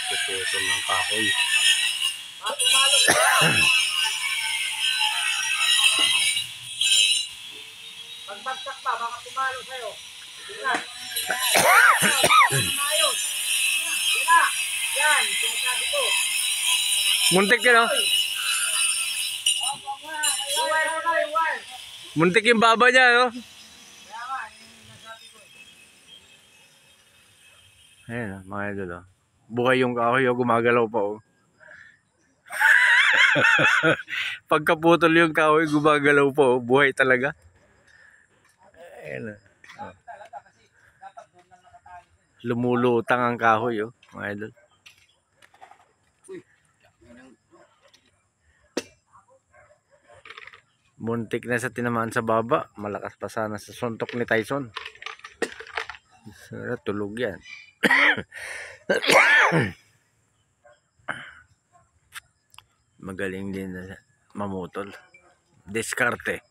Puputol ng kahoy. Pagbagsak pa, baka pumalo sa'yo. Yan. Yan, sinasabi ko. Muntik yun, oh. Muntik yung baba niya, oh. Ayan, mga idol, oh. Buhay yung kahoy, oh. Gumagalaw pa, oh. Pagkaputol yung kahoy, gumagalaw pa, oh. Buhay talaga. Ayan, oh. Lumulutang ang kahoy, oh, mga idol. Muntik na sa tinamaan sa baba. Malakas pa sana sa suntok ni Tyson. Tulog yan. Magaling din na mamutol. Diskarte.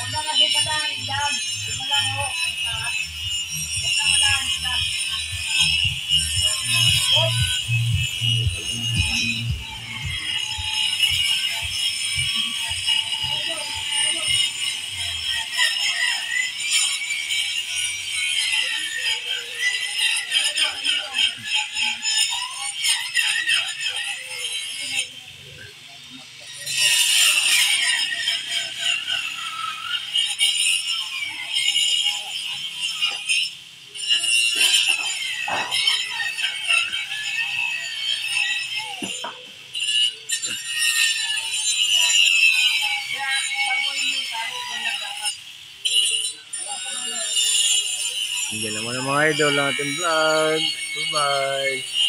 Huwag na kasi padahin dyan. Huwag lang ho. Huwag na padahin dyan. Hindi naman ang mga idol ng ating vlog. Bye-bye.